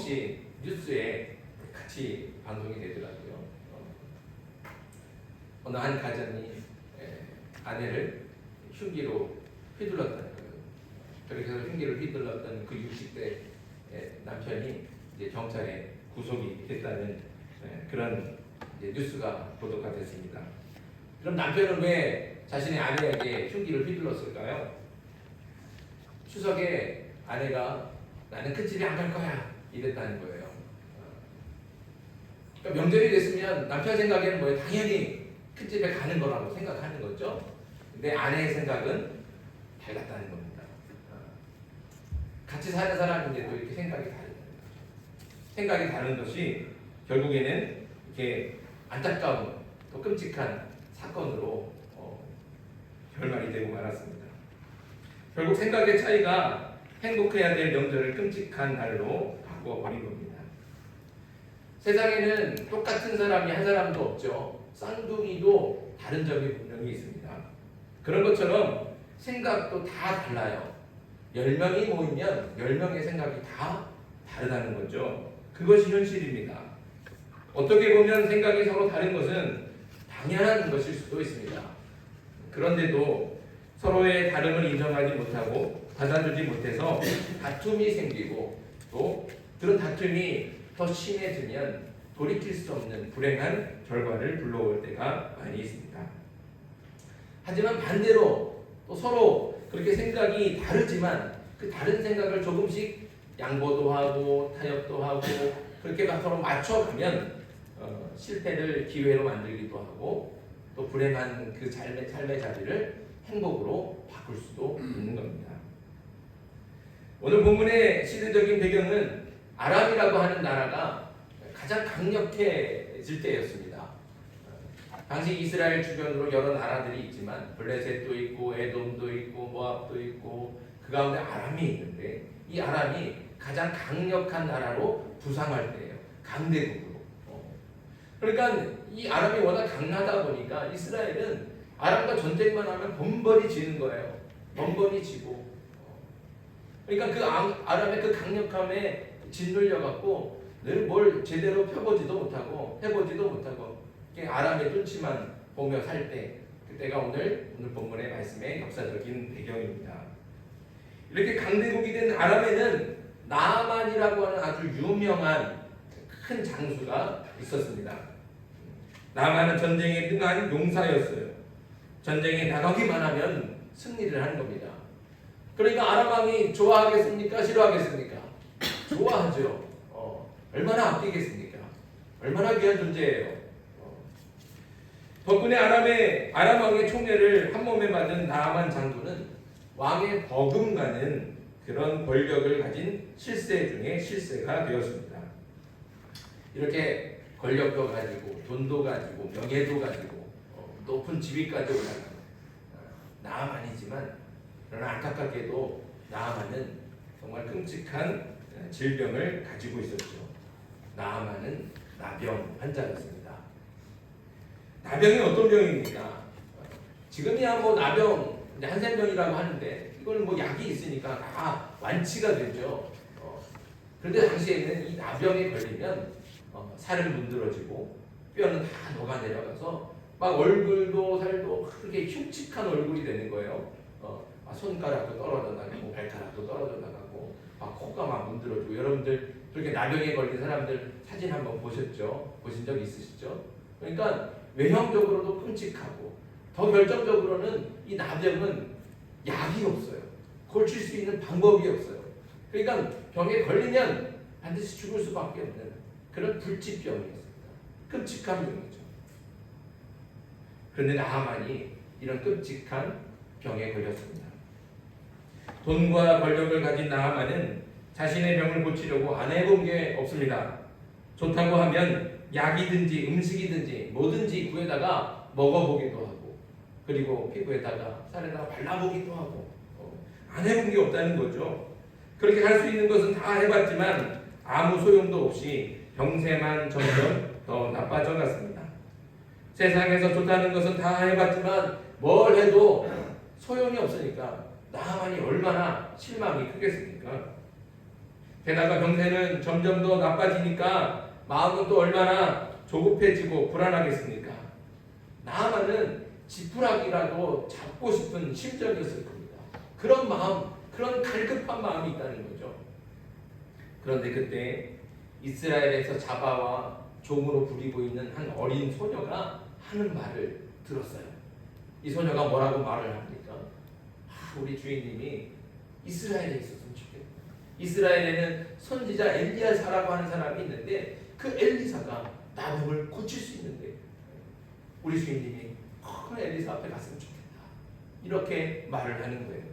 뜬금없이 뉴스에 같이 방송이 되더라고요. 어느 한 가정이 아내를 흉기로 휘둘렀다는 거예요. 그렇게 해서 흉기를 휘둘렀던 그 60대 남편이 이제 경찰에 구속이 됐다는 그런 이제 뉴스가 보도가 됐습니다. 그럼 남편은 왜 자신의 아내에게 흉기를 휘둘렀을까요? 추석에 아내가 나는 큰 집에 안 갈 거야 이랬다는 거예요. 그러니까 명절이 됐으면 남편 생각에는 뭐 당연히 큰 집에 가는 거라고 생각하는 거죠. 근데 아내의 생각은 달랐다는 겁니다. 같이 사는 사람인데 또 이렇게 생각이 다르다는 거죠. 생각이 다른 것이 결국에는 이렇게 안타까운 또 끔찍한 사건으로 결말이 되고 말았습니다. 결국 생각의 차이가 행복해야 될 명절을 끔찍한 날로 바꿔버린 겁니다. 세상에는 똑같은 사람이 한 사람도 없죠. 쌍둥이도 다른 점이 분명히 있습니다. 그런 것처럼 생각도 다 달라요. 10명이 모이면 10명의 생각이 다 다르다는 거죠. 그것이 현실입니다. 어떻게 보면 생각이 서로 다른 것은 당연한 것일 수도 있습니다. 그런데도 서로의 다름을 인정하지 못하고 받아주지 못해서 다툼이 생기고 또 그런 다툼이 더 심해지면 돌이킬 수 없는 불행한 결과를 불러올 때가 많이 있습니다. 하지만 반대로 또 서로 그렇게 생각이 다르지만 그 다른 생각을 조금씩 양보도 하고 타협도 하고 그렇게 서로 맞춰가면 실패를 기회로 만들기도 하고 또 불행한 그 삶의 자리를 행복으로 바꿀 수도 있는 겁니다. 오늘 본문의 시대적인 배경은 아람이라고 하는 나라가 가장 강력해질 때였습니다. 당시 이스라엘 주변으로 여러 나라들이 있지만 블레셋도 있고 에돔도 있고 모압도 있고 그 가운데 아람이 있는데 이 아람이 가장 강력한 나라로 부상할 때예요. 강대국으로. 그러니까 이 아람이 워낙 강하다 보니까 이스라엘은 아람과 전쟁만 하면 번번이 지는 거예요. 번번이 지고. 그러니까 그 아람의 그 강력함에 짓눌려 갖고 늘 뭘 제대로 펴보지도 못하고 해보지도 못하고 아람의 눈치만 보며 살 때 그때가 오늘 본문의 말씀의 역사적인 배경입니다. 이렇게 강대국이 된 아람에는 나아만이라고 하는 아주 유명한 큰 장수가 있었습니다. 나아만은 전쟁에 능한 용사였어요. 전쟁에 나가기만 하면 승리를 하는 겁니다. 그러니까 아람 왕이 좋아하겠습니까? 싫어하겠습니까? 좋아하죠. 얼마나 아끼겠습니까? 얼마나 귀한 존재예요. 덕분에 아람 왕의 총애를 한 몸에 받은 나아만 장군은 왕의 버금가는 그런 권력을 가진 실세 중에 실세가 되었습니다. 이렇게 권력도 가지고 돈도 가지고 명예도 가지고 높은 지위까지 올라가는 나아만이지만 그러나 안타깝게도 나아만은 정말 끔찍한 질병을 가지고 있었죠. 나아만은 나병 환자였습니다. 나병이 어떤 병입니까? 지금이야 뭐 나병 한센병이라고 하는데 이걸 뭐 약이 있으니까 다 완치가 되죠. 그런데 당시에는 이 나병에 걸리면 살은 문드러지고 뼈는 다 녹아 내려가서 막 얼굴도 살도 크게 흉측한 얼굴이 되는 거예요. 손가락도 떨어져 나가고 발가락도 떨어져 나가고 코가 막 문드러지고 여러분들 그렇게 나병에 걸린 사람들 사진 한번 보셨죠? 보신 적 있으시죠? 그러니까 외형적으로도 끔찍하고 더 결정적으로는 이 나병은 약이 없어요. 고칠 수 있는 방법이 없어요. 그러니까 병에 걸리면 반드시 죽을 수밖에 없는 그런 불치병이었습니다. 끔찍한 병이죠. 그런데 나아만이 이런 끔찍한 병에 걸렸습니다. 돈과 권력을 가진 나아만은 자신의 병을 고치려고 안 해본 게 없습니다. 좋다고 하면 약이든지 음식이든지 뭐든지 구해다가 먹어보기도 하고 그리고 피부에다가 살에다가 발라보기도 하고 안 해본 게 없다는 거죠. 그렇게 할 수 있는 것은 다 해봤지만 아무 소용도 없이 병세만 점점 더 나빠져 갔습니다. 세상에서 좋다는 것은 다 해봤지만 뭘 해도 소용이 없으니까 나아만이 얼마나 실망이 크겠습니까? 게다가 병세는 점점 더 나빠지니까 마음은 또 얼마나 조급해지고 불안하겠습니까? 나아만은 지푸라기라도 잡고 싶은 심정이었을 겁니다. 그런 마음, 그런 갈급한 마음이 있다는 거죠. 그런데 그때 이스라엘에서 잡아와 종으로 부리고 있는 한 어린 소녀가 하는 말을 들었어요. 이 소녀가 뭐라고 말을 합니까? 우리 주인님이 이스라엘에 있었으면 좋겠다. 이스라엘에는 선지자 엘리야사라고 하는 사람이 있는데 그 엘리사가 나병을 고칠 수 있는데 우리 주인님이 그 엘리사 앞에 갔으면 좋겠다. 이렇게 말을 하는 거예요.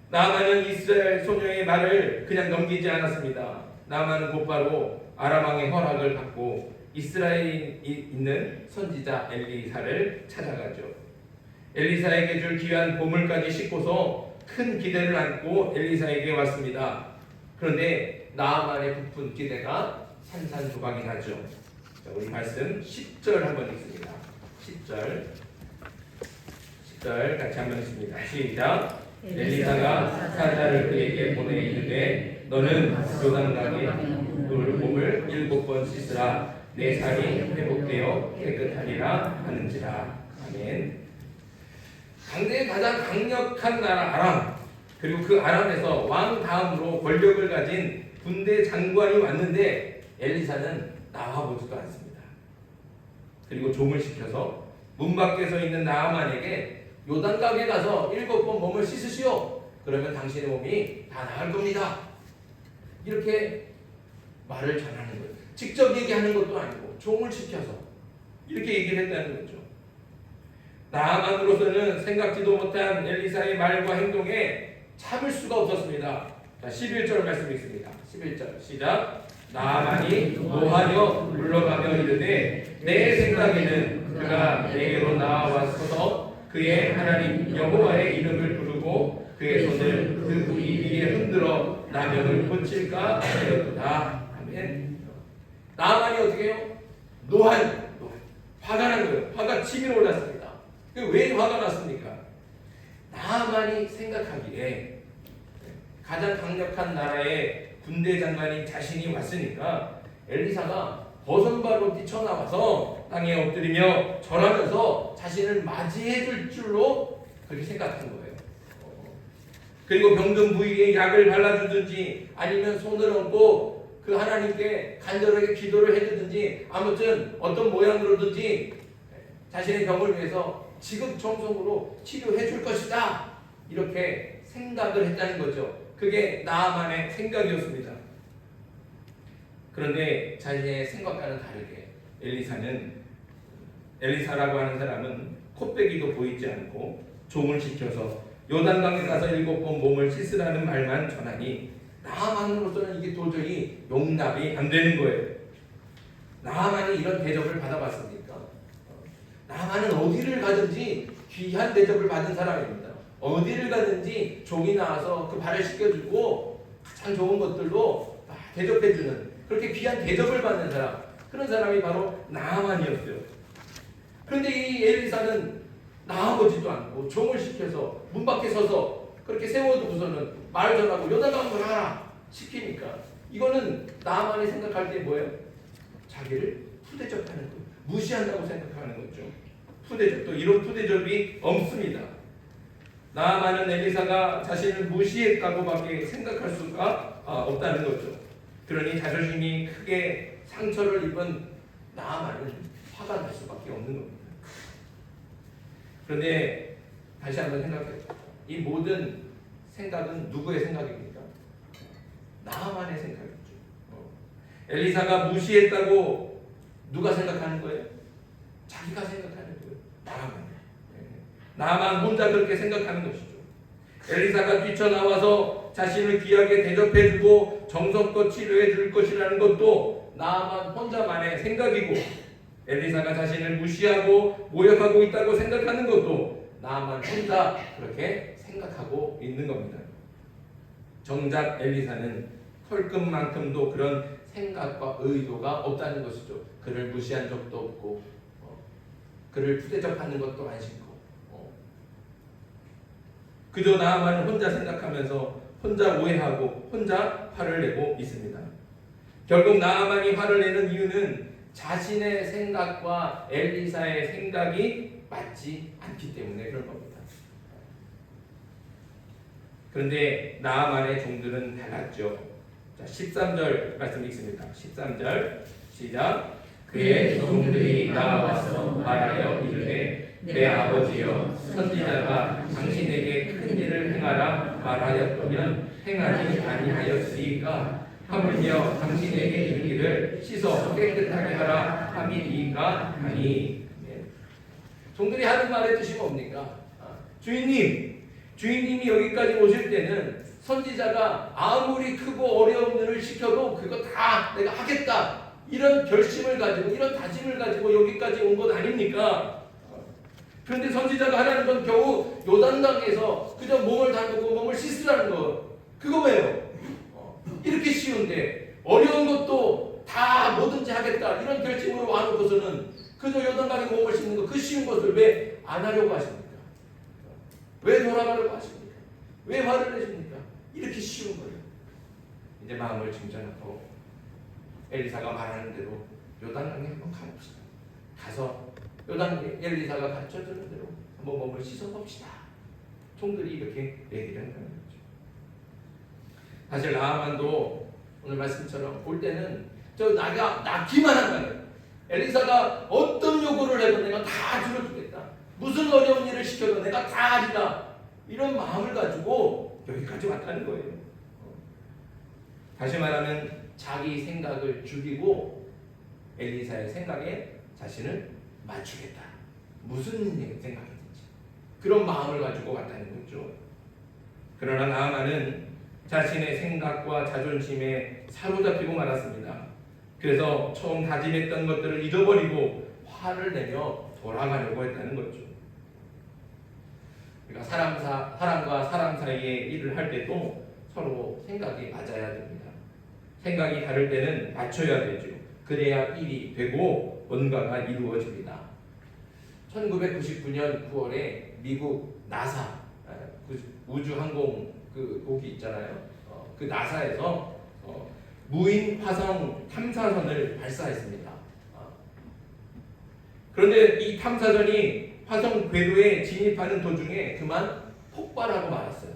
나아만은 이스라엘 소녀의 말을 그냥 넘기지 않았습니다. 나아만은 곧바로 아람 왕의 허락을 받고 이스라엘에 있는 선지자 엘리사를 찾아가죠. 엘리사에게 줄 귀한 보물까지 싣고서 큰 기대를 안고 엘리사에게 왔습니다. 그런데 나아만의 부푼 기대가 산산조각이 나죠. 자, 우리 말씀 10절 한번 읽습니다. 10절 같이 한번 읽습니다. 시작. 엘리사가 사자를 그에게 보내 이르되 너는 요단강에 물몸을 7번 씻으라 내 살이 회복되어 깨끗하리라 하는지라. 아멘. 당대의 가장 강력한 나라 아람, 그리고 그 아람에서 왕 다음으로 권력을 가진 군대 장관이 왔는데 엘리사는 나와보지도 않습니다. 그리고 종을 시켜서 문 밖에 서 있는 나아만에게 요단강에 가서 7번 몸을 씻으시오. 그러면 당신의 몸이 다 나을 겁니다. 이렇게 말을 전하는 거예요. 직접 얘기하는 것도 아니고 종을 시켜서 이렇게 얘기를 했다는 거죠. 나아만으로서는 생각지도 못한 엘리사의 말과 행동에 참을 수가 없었습니다. 자, 11절 말씀 있습니다. 11절 시작. 나아만이 노하여 물러가며 이르되 내 생각에는 그가 내게로 나와서서 그의 하나님 여호와의 이름을 부르고 그의 손을 그 부위 위에 흔들어 나병을 고칠까 하였도다. 아멘. 나아만이 어떻게 해요? 화가 난 거예요. 화가 치밀어 올랐습니다. 왜 화가 났습니까? 나아만이 생각하기에 가장 강력한 나라의 군대 장관인 자신이 왔으니까 엘리사가 버선발로 뛰쳐나와서 땅에 엎드리며 절하면서 자신을 맞이해 줄 줄로 그렇게 생각한 거예요. 그리고 병든 부위에 약을 발라주든지 아니면 손을 얹고 그 하나님께 간절하게 기도를 해주든지 아무튼 어떤 모양으로든지 자신의 병을 위해서 지극정성으로 치료해 줄 것이다. 이렇게 생각을 했다는 거죠. 그게 나아만의 생각이었습니다. 그런데 자신의 생각과는 다르게 엘리사라고 하는 사람은 콧배기도 보이지 않고 종을 시켜서 요단강에 가서 7번 몸을 씻으라는 말만 전하니 나아만으로서는 이게 도저히 용납이 안 되는 거예요. 나아만이 이런 대접을 받아봤습니까? 나아만은 어디를 가든지 귀한 대접을 받은 사람입니다. 어디를 가든지 종이 나와서 그 발을 씻겨주고 가장 좋은 것들로 대접해주는 그렇게 귀한 대접을 받는 사람, 그런 사람이 바로 나아만이었어요. 그런데 이 엘리사는 나아보지도 않고 종을 시켜서 문 밖에 서서 그렇게 세워두고서는 말 전하고 요단강을 하라 시키니까 이거는 나아만이 생각할 때 뭐예요? 자기를 푸대접하는 거예요. 무시한다고 생각하는 거죠. 푸대접, 또 이런 푸대접이 없습니다. 나아만은 엘리사가 자신을 무시했다고밖에 생각할 수가 없다는 거죠. 그러니 자존심이 크게 상처를 입은 나아만은 화가 날 수밖에 없는 겁니다. 그런데 다시 한번 생각해요. 이 모든 생각은 누구의 생각입니까? 나아만의 생각이죠. 엘리사가 무시했다고 누가 생각하는 거예요? 자기가 생각하는 거예요. 나아만 혼자 그렇게 생각하는 것이죠. 엘리사가 뛰쳐나와서 자신을 귀하게 대접해주고 정성껏 치료해 줄 것이라는 것도 나아만 혼자만의 생각이고, 엘리사가 자신을 무시하고 모욕하고 있다고 생각하는 것도 나아만 혼자 그렇게 생각하고 있는 겁니다. 정작 엘리사는 털끝만큼도 그런 생각과 의도가 없다는 것이죠. 그를 무시한 적도 없고 그를 푸대접하는 것도 안 싫고 그저 나아만을 혼자 생각하면서 혼자 오해하고 혼자 화를 내고 있습니다. 결국 나아만이 화를 내는 이유는 자신의 생각과 엘리사의 생각이 맞지 않기 때문에 그런 겁니다. 그런데 나아만의 종들은 달랐죠. 자, 13절 말씀 읽습니다. 13절 시작. 그의 종들이 나와서 말하여 이르되 내 아버지여 선지자가 당신에게 큰 일을 행하라 말하였더면 행하지 아니하였으이까 하물며 당신에게 이르기를 씻어 깨끗하게 하라 함이니까 하니. 종들이 하는 말의 뜻이 뭡니까? 주인님이 여기까지 오실 때는 선지자가 아무리 크고 어려운 일을 시켜도 그거 다 내가 하겠다 이런 결심을 가지고 이런 다짐을 가지고 여기까지 온 것 아닙니까? 그런데 선지자가 하라는 건 겨우 요단강에서 그저 몸을 담그고 몸을 씻으라는 거 그거 왜요? 이렇게 쉬운데 어려운 것도 다 뭐든지 하겠다 이런 결심으로 와놓고서는 그저 요단강에 몸을 씻는 거 그 쉬운 것을 왜 안 하려고 하십니까? 왜 돌아가려고 하십니까? 왜 화를 내십니까? 이렇게 쉬운 거예요. 이제 마음을 진정하고 엘리사가 말하는 대로 요단강에 한번 가봅시다. 가서 요단강에 엘리사가 가르쳐주는 대로 한번 몸을 씻어봅시다. 종들이 이렇게 얘기를 한다는 거죠. 사실 나아만도 오늘 말씀처럼 볼 때는 나가 낳기만 한 거예요. 엘리사가 어떤 요구를 해도 내가 다 들어주겠다. 무슨 어려운 일을 시켜도 내가 다 하리라. 이런 마음을 가지고 여기까지 왔다는 거예요. 다시 말하면 자기 생각을 죽이고 엘리사의 생각에 자신을 맞추겠다. 무슨 생각이든지 그런 마음을 가지고 왔다는 거죠. 그러나 나아만은 자신의 생각과 자존심에 사로잡히고 말았습니다. 그래서 처음 다짐했던 것들을 잃어버리고 화를 내며 돌아가려고 했다는 거죠. 그러니까 사람과 사람 사이에 일을 할 때도 서로 생각이 맞아야 됩니다. 생각이 다를 때는 맞춰야 되죠. 그래야 일이 되고 뭔가가 이루어집니다. 1999년 9월에 미국 나사 우주항공 거기 있잖아요. 그 나사에서 무인 화성 탐사선을 발사했습니다. 그런데 이 탐사선이 화성 궤도에 진입하는 도중에 그만 폭발하고 말았어요.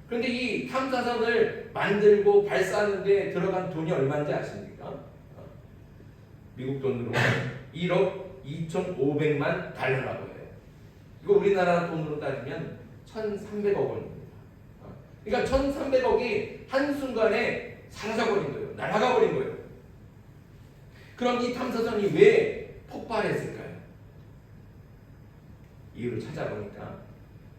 그런데 이 탐사선을 만들고 발사하는데 들어간 돈이 얼마인지 아십니까? 미국 돈으로 1억 2,500만 달러라고 해요. 이거 우리나라 돈으로 따지면 1,300억 원입니다. 그러니까 1,300억이 한순간에 사라져버린 거예요. 날아가버린 거예요. 그럼 이 탐사선이 왜 폭발했을까요? 이유를 찾아보니까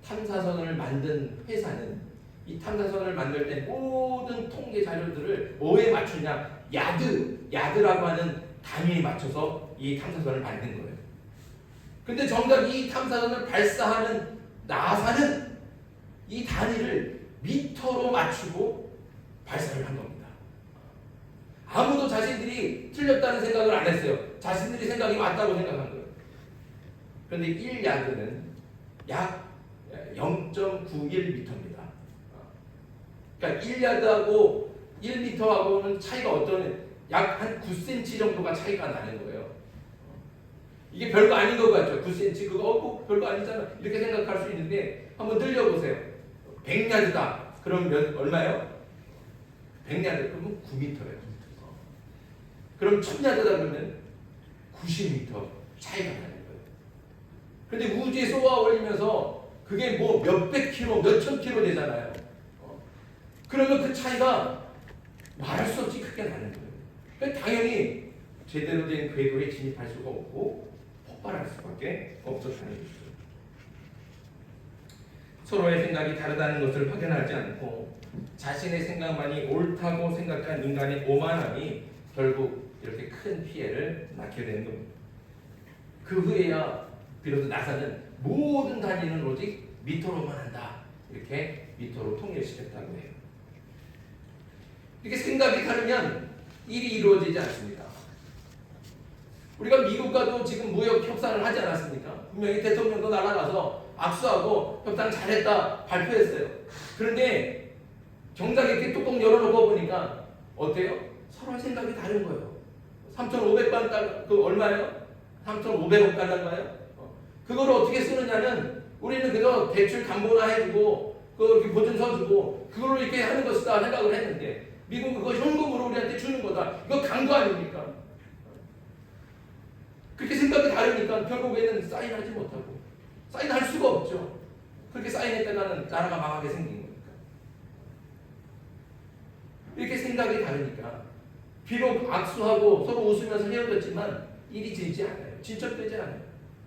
탐사선을 만든 회사는 이 탐사선을 만들 때 모든 통계 자료들을 뭐에 맞추냐? 야드라고 하는 단위에 맞춰서 이 탐사선을 만든 거예요. 근데 정작 이 탐사선을 발사하는 나사는 이 단위를 미터로 맞추고 발사를 한 겁니다. 아무도 자신들이 틀렸다는 생각을 안 했어요. 자신들이 생각이 맞다고 생각한 거예요. 그런데 1야드는 약 0.91m입니다. 그러니까 1야드하고 1m하고는 차이가 약 한 9cm 정도가 차이가 나는 거예요. 이게 별거 아닌 것 같죠? 9cm 그거 별거 아니잖아. 이렇게 생각할 수 있는데 한번 늘려보세요. 100야드다. 그럼 얼마예요? 100야드 그러면 9m예요. 그럼 1000야드다 그러면 90m 차이가 나는 거예요. 근데 우주에 쏘아 올리면서 그게 뭐 몇백 킬로, 몇천 킬로 되잖아요. 그러면 그 차이가 말할 수 없이 크게 나는 거예요. 그러니까 당연히 제대로 된 궤도에 진입할 수가 없고 폭발할 수밖에 없었다는 거죠. 서로의 생각이 다르다는 것을 확인하지 않고 자신의 생각만이 옳다고 생각한 인간의 오만함이 결국 이렇게 큰 피해를 낳게 되는 겁니다. 그 후에야 비로소 나사는 모든 단위는 오직 미터로만 한다. 이렇게 미터로 통일시켰다고 해요. 이렇게 생각이 다르면 일이 이루어지지 않습니다. 우리가 미국과도 지금 무역 협상을 하지 않았습니까? 분명히 대통령도 날아가서 악수하고 협상 잘했다 발표했어요. 그런데 정작 이렇게 뚜껑 열어놓고 보니까 어때요? 서로 생각이 다른 거예요. 3,500만 달러, 그 얼마예요? 3,500억 달러인가요? 그걸 어떻게 쓰느냐는 우리는 그저 대출 담보나 해주고 그 보증서 주고 그걸로 이렇게 하는 것이다 생각을 했는데 미국은 그거 현금으로 우리한테 주는 거다. 이거 강도 아닙니까? 그렇게 생각이 다르니까 결국에는 사인하지 못하고 사인할 수가 없죠. 그렇게 사인했다가는 나라가 망하게 생긴 거니까. 이렇게 생각이 다르니까 비록 악수하고 서로 웃으면서 헤어졌지만 일이 질지 않아요. 진척되지 않아요.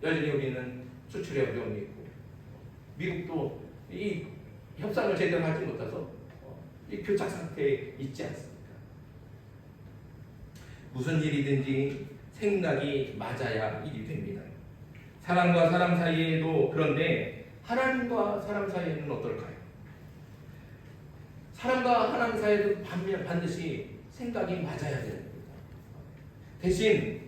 여전히 우리는 수출에 어려움이 있고 미국도 이 협상을 제대로 하지 못해서 이 교착 상태에 있지 않습니까? 무슨 일이든지 생각이 맞아야 일이 됩니다. 사람과 사람 사이에도 그런데 하나님과 사람 사이에는 어떨까요? 사람과 하나님 사이에도 반드시 생각이 맞아야 됩니다. 대신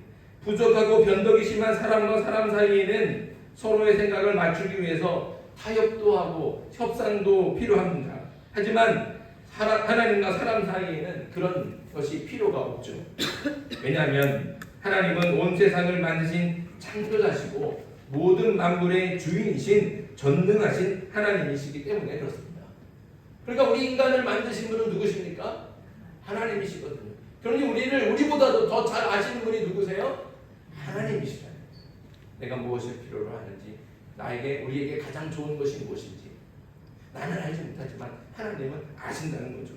부족하고 변덕이 심한 사람과 사람 사이에는 서로의 생각을 맞추기 위해서 타협도 하고 협상도 필요합니다. 하지만 하나님과 사람 사이에는 그런 것이 필요가 없죠. 왜냐하면 하나님은 온 세상을 만드신 창조자시고 모든 만물의 주인이신 전능하신 하나님이시기 때문에 그렇습니다. 그러니까 우리 인간을 만드신 분은 누구십니까? 하나님이시거든요. 그러니 우리를 우리보다도 더 잘 아시는 분이 누구세요? 하나님이시잖아요. 내가 무엇을 필요로 하는지, 우리에게 가장 좋은 것이 무엇인지 나는 알지 못하지만 하나님은 아신다는 거죠.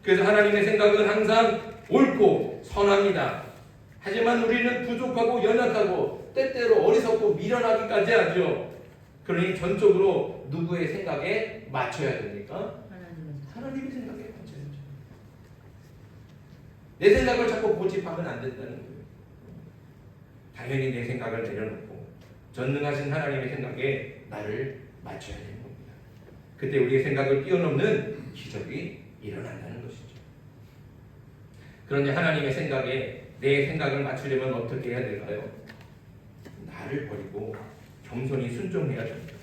그래서 하나님의 생각은 항상 옳고 선합니다. 하지만 우리는 부족하고 연약하고 때때로 어리석고 미련하기까지 하죠. 그러니 전적으로 누구의 생각에 맞춰야 됩니까? 하나님의 생각에 맞춰야죠. 내 생각을 자꾸 고집하면 안 된다는 거예요. 당연히 내 생각을 내려놓고 전능하신 하나님의 생각에 나를 맞춰야 되는 겁니다. 그때 우리의 생각을 뛰어넘는 기적이 일어난다는 것이죠. 그런데 하나님의 생각에 내 생각을 맞추려면 어떻게 해야 될까요? 나를 버리고 겸손히 순종해야 됩니다.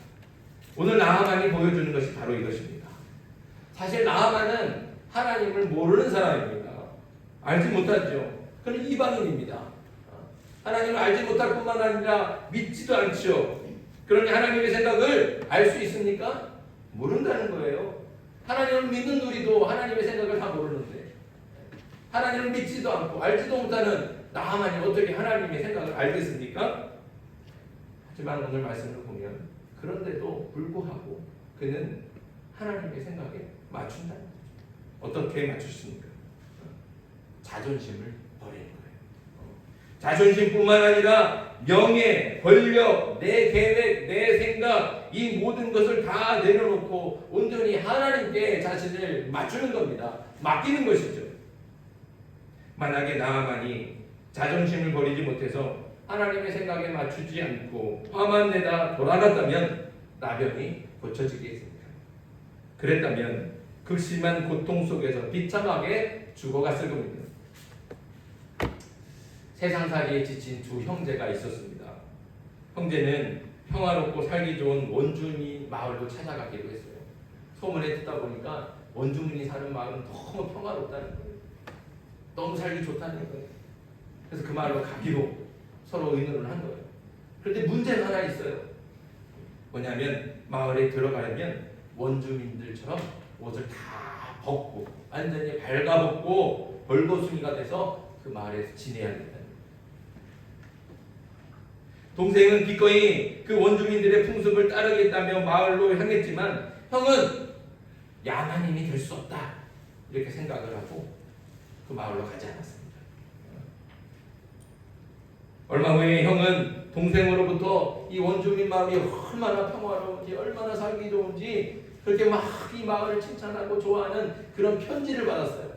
오늘 나하만이 보여주는 것이 바로 이것입니다. 사실 나하만은 하나님을 모르는 사람입니다. 알지 못하죠. 그는 이방인입니다. 하나님을 알지 못할 뿐만 아니라 믿지도 않죠. 그러니 하나님의 생각을 알 수 있습니까? 모른다는 거예요. 하나님을 믿는 우리도 하나님의 생각을 다 모르는데 하나님을 믿지도 않고 알지도 못하는 나하만이 어떻게 하나님의 생각을 알겠습니까? 하지만 오늘 말씀을 보면 그런데도 불구하고 그는 하나님의 생각에 맞춘다는 거죠. 어떻게 맞추십니까? 자존심을 버리는 거예요. 자존심뿐만 아니라 명예, 권력, 내 계획, 내 생각 이 모든 것을 다 내려놓고 온전히 하나님께 자신을 맞추는 겁니다. 맡기는 것이죠. 만약에 나하만이 자존심을 버리지 못해서 하나님의 생각에 맞추지 않고 화만 내다 돌아갔다면 나병이 고쳐지겠습니까? 그랬다면 극심한 고통 속에서 비참하게 죽어갔을 겁니다. 세상살이에 지친 두 형제가 있었습니다. 형제는 평화롭고 살기 좋은 원주민 마을로 찾아가기로 했어요. 소문에 듣다 보니까 원주민이 사는 마을은 너무 평화롭다는 거예요. 너무 살기 좋다는 거예요. 그래서 그 마을로 가기로 서로 의논을 한 거예요. 그런데 문제가 하나 있어요. 뭐냐면 마을에 들어가려면 원주민들처럼 옷을 다 벗고 완전히 발가벗고 벌거숭이가 돼서 그 마을에서 지내야 된다. 동생은 기꺼이 그 원주민들의 풍습을 따르겠다며 마을로 향했지만 형은 야만인이 될 수 없다 이렇게 생각을 하고 그 마을로 가지 않았습니다. 얼마 후에 형은 동생으로부터 이 원주민 마을이 얼마나 평화로운지 얼마나 살기 좋은지 그렇게 막 이 마을을 칭찬하고 좋아하는 그런 편지를 받았어요.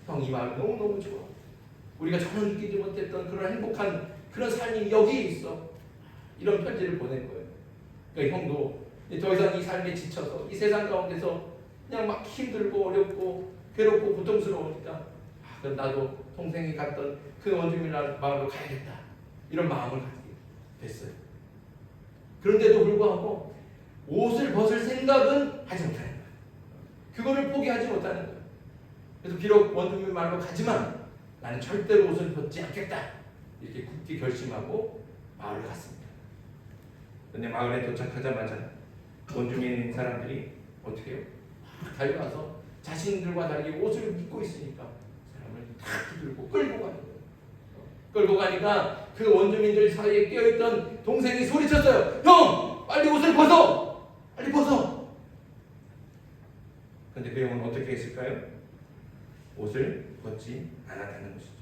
형 이 마을 너무너무 좋아. 우리가 전혀 느끼지 못했던 그런 행복한 그런 삶이 여기 있어. 이런 편지를 보낸 거예요. 그러니까 형도 더 이상 이 삶에 지쳐서 이 세상 가운데서 그냥 막 힘들고 어렵고 괴롭고 고통스러우니까 그럼 나도 동생이 갔던 그 원주민 마을로 가야겠다. 이런 마음을 갖게 됐어요. 그런데도 불구하고 옷을 벗을 생각은 하지 못하는 거예요. 그거를 포기하지 못하는 거예요. 그래서 비록 원주민 말로 가지만 나는 절대로 옷을 벗지 않겠다. 이렇게 굳게 결심하고 마을을 갔습니다. 근데 마을에 도착하자마자 원주민 사람들이 어떻게 해요? 막 달려와서 자신들과 달리 옷을 입고 있으니까 사람을 다 두들고 끌고 가는 거예요. 끌고 가니까 그 원주민들 사이에 끼어있던 동생이 소리쳤어요. 형! 빨리 옷을 벗어! 빨리 벗어! 근데 그 형은 어떻게 했을까요? 옷을 벗지 않았다는 것이죠.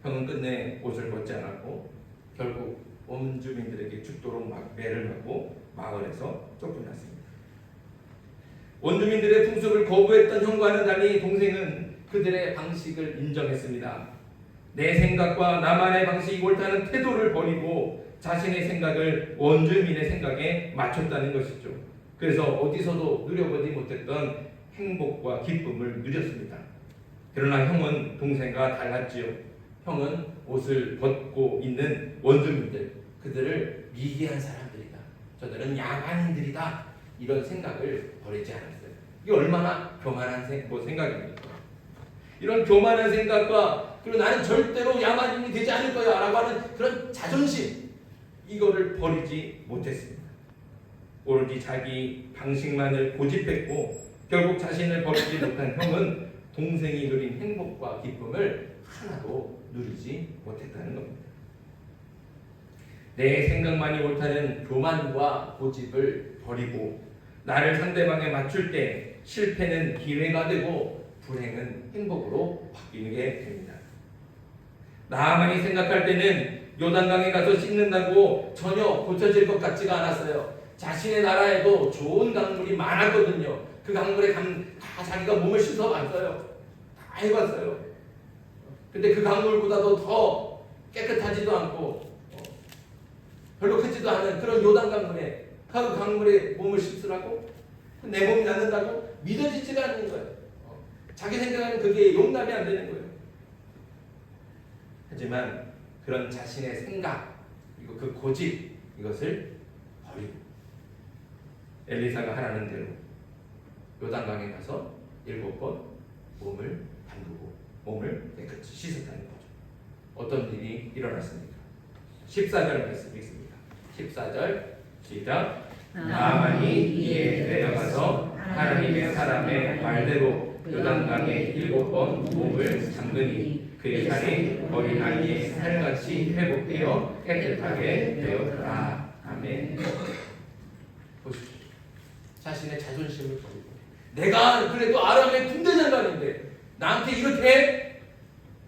형은 끝내 옷을 벗지 않았고 결국 원주민들에게 죽도록 막 매를 맞고 마을에서 쫓겨났습니다. 원주민들의 풍습을 거부했던 형과는 달리 동생은 그들의 방식을 인정했습니다. 내 생각과 나만의 방식이 옳다는 태도를 버리고 자신의 생각을 원주민의 생각에 맞췄다는 것이죠. 그래서 어디서도 누려보지 못했던 행복과 기쁨을 누렸습니다. 그러나 형은 동생과 달랐지요. 형은 옷을 벗고 있는 원주민들, 그들을 미개한 사람들이다. 저들은 야만인들이다. 이런 생각을 버리지 않았어요. 이게 얼마나 교만한 생각입니까? 이런 교만한 생각과 그리고 나는 절대로 야만인이 되지 않을 거야 라고 하는 그런 자존심, 이거를 버리지 못했습니다. 오로지 자기 방식만을 고집했고 결국 자신을 버리지 못한 형은 동생이 누린 행복과 기쁨을 하나도 누리지 못했다는 겁니다. 내 생각만이 옳다는 교만과 고집을 버리고 나를 상대방에 맞출 때 실패는 기회가 되고 불행은 행복으로 바뀌게 됩니다. 나만이 생각할 때는 요단강에 가서 씻는다고 전혀 고쳐질 것 같지가 않았어요. 자신의 나라에도 좋은 강물이 많았거든요. 그 강물에 다 자기가 몸을 씻어봤어요. 다 해봤어요. 근데 그 강물보다도 더 깨끗하지도 않고 별로 크지도 않은 그런 요단 강물에 그 강물에 몸을 씻으라고? 내 몸이 낫는다고? 믿어지지가 않는 거예요. 자기 생각에는 그게 용납이 안 되는 거예요. 하지만 그런 자신의 생각, 그 고집, 이것을 버리고 엘리사가 하라는 대로 요단강에 가서 7번 몸을 담그고 몸을 깨끗이 씻었다는 거죠. 어떤 일이 일어났습니까? 14절 말씀 읽습니다. 14절 시작. 나만이 이에 내려가서 하나님의 사람의 말대로 요단강에 7번 몸을 담그니 그의 살이 어린아이의 살같이 회복되어 깨끗하게 되었더라. 아멘. 보십시오. 자신의 자존심을 버리고 내가 그래도 아람의 군대 장관인데 나한테 이렇게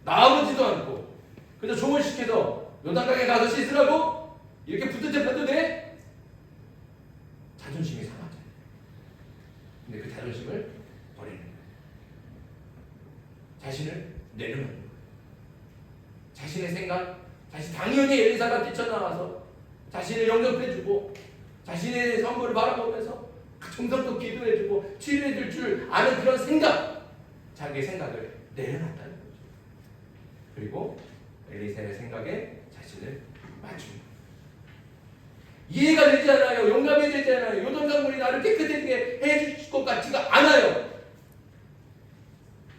나아보지도 않고 그저 종을 시켜서 요단강에 가서 씻으라고 이렇게 붙어잡혀도 돼? 자존심이 상하죠. 근데 그 자존심을 버리는 거예요. 자신을 내려놓는 거예요. 자신의 생각, 당연히 엘리사가 뛰쳐나와서 자신을 영접해주고 자신의 선물을 바라보면서 정성껏 기도해주고 치료해줄 줄 아는 그런 생각, 자기의 생각을 내려놨다는 거죠. 그리고 엘리사의 생각에 자신을 맞춘 거예요. 이해가 되지 않아요. 용납이 되지 않아요. 요단강물이 나를 깨끗하게 해줄 것 같지가 않아요.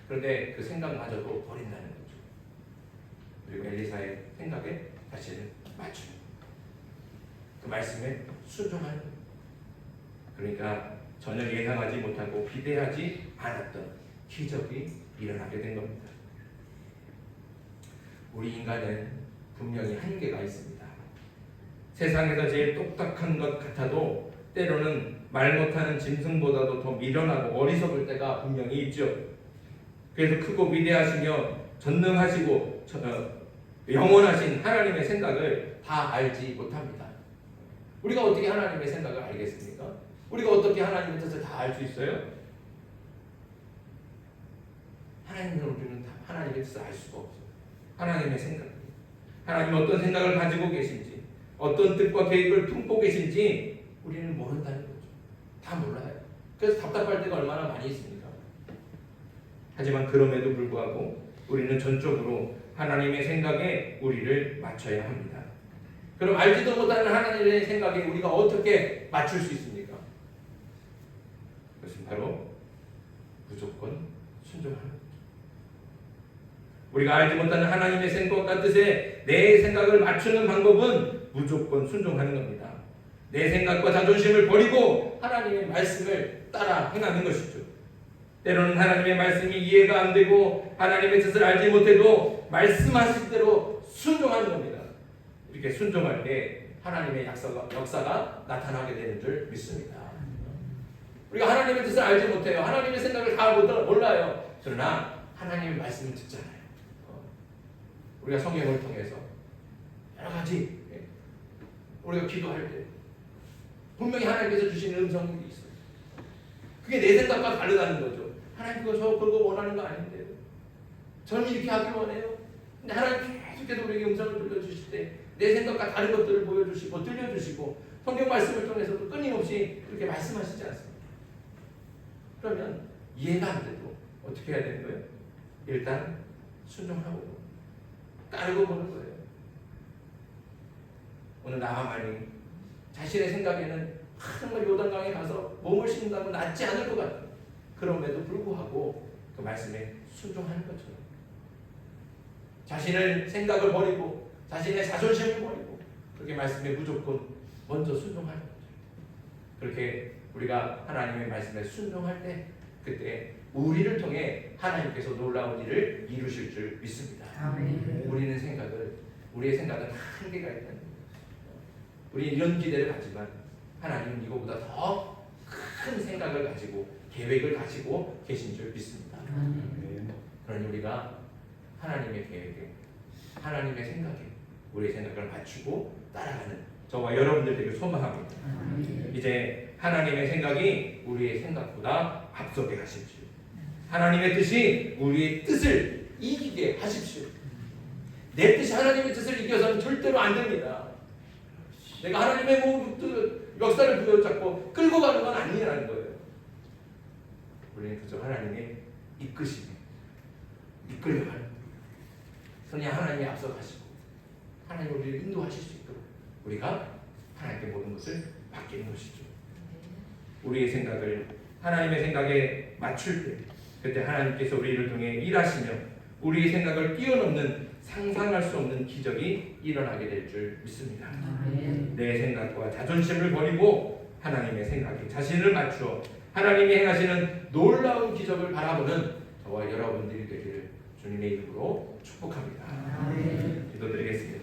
그런데 그 생각마저도 버린다는 거죠. 그리고 엘리사의 생각에 자신을 맞추는 거예요. 그 말씀에 순종하는 거예요. 그러니까 전혀 예상하지 못하고 기대하지 않았던 기적이 일어나게 된 겁니다. 우리 인간은 분명히 한계가 있습니다. 세상에서 제일 똑딱한 것 같아도 때로는 말 못하는 짐승보다도 더 미련하고 어리석을 때가 분명히 있죠. 그래서 크고 위대하시며 전능하시고 영원하신 하나님의 생각을 다 알지 못합니다. 우리가 어떻게 하나님의 생각을 알겠습니까? 우리가 어떻게 하나님의 뜻을 다 알 수 있어요? 우리는 다 하나님의 뜻을 알 수가 없어요. 하나님의 생각, 하나님 어떤 생각을 가지고 계신지, 어떤 뜻과 계획을 품고 계신지 우리는 모른다는 거죠. 다 몰라요. 그래서 답답할 때가 얼마나 많이 있습니까? 하지만 그럼에도 불구하고 우리는 전적으로 하나님의 생각에 우리를 맞춰야 합니다. 그럼 알지도 못하는 하나님의 생각에 우리가 어떻게 맞출 수 있습니까? 그것은 바로 무조건 순종하는 거죠. 우리가 알지 못하는 하나님의 생각과 뜻에 내 생각을 맞추는 방법은 무조건 순종하는 겁니다. 내 생각과 자존심을 버리고 하나님의 말씀을 따라 행하는 것이죠. 때로는 하나님의 말씀이 이해가 안 되고 하나님의 뜻을 알지 못해도 말씀하신 대로 순종하는 겁니다. 이렇게 순종할 때 하나님의 역사가 나타나게 되는 줄 믿습니다. 우리가 하나님의 뜻을 알지 못해요. 하나님의 생각을 다 몰라요. 그러나 하나님의 말씀을 듣잖아요. 우리가 성경을 통해서 여러 가지 우리가 기도할 때 분명히 하나님께서 주시는 음성이 있어요. 그게 내 생각과 다르다는 거죠. 하나님 그거 원하는 거 아닌데요. 저는 이렇게 하길 원해요. 근데 하나님 계속해서 우리에게 음성을 들려주실 때 내 생각과 다른 것들을 보여주시고 들려주시고 성경 말씀을 통해서도 끊임없이 그렇게 말씀하시지 않습니까? 그러면 이해가 안 돼도 어떻게 해야 되는 거예요? 일단 순종하고 따르고 보는 거예요. 오늘 나하만이 자신의 생각에는 정말 요단강에 가서 몸을 씻는다면 낫지 않을 것 같아요. 그럼에도 불구하고 그 말씀에 순종하는 것처럼 자신의 생각을 버리고 자신의 자존심을 버리고 그렇게 말씀에 무조건 먼저 순종하는 거죠. 그렇게 우리가 하나님의 말씀에 순종할 때 그때 우리를 통해 하나님께서 놀라운 일을 이루실 줄 믿습니다. 아멘. 우리의 생각은 한계가 있다는 거예요. 우리는 이런 기대를 가지만 하나님은 이거보다 더 큰 생각을 가지고 계획을 가지고 계신 줄 믿습니다. 그러니 우리가 하나님의 계획에 하나님의 생각에 우리의 생각을 맞추고 따라가는 저와 여러분들 되길 소망합니다. 이제 하나님의 생각이 우리의 생각보다 앞서게 하십시오. 하나님의 뜻이 우리의 뜻을 이기게 하십시오. 내 뜻이 하나님의 뜻을 이겨서는 절대로 안 됩니다. 내가 하나님의 역사를 부여잡고 끌고 가는 건 아니라는 거예요. 우리는 그저 하나님의 이끄심에 이끌려가는 거예요. 그냥 하나님이 앞서 가시고 하나님 우리를 인도하실 수 있도록 우리가 하나님께 모든 것을 맡기는 것이죠. 우리의 생각을 하나님의 생각에 맞출 때 그때 하나님께서 우리를 통해 일하시며 우리의 생각을 뛰어넘는 상상할 수 없는 기적이 일어나게 될 줄 믿습니다. 내 생각과 자존심을 버리고 하나님의 생각에 자신을 맞추어 하나님이 행하시는 놀라운 기적을 바라보는 저와 여러분들이 되기를 주님의 이름으로 축복합니다. 기도드리겠습니다.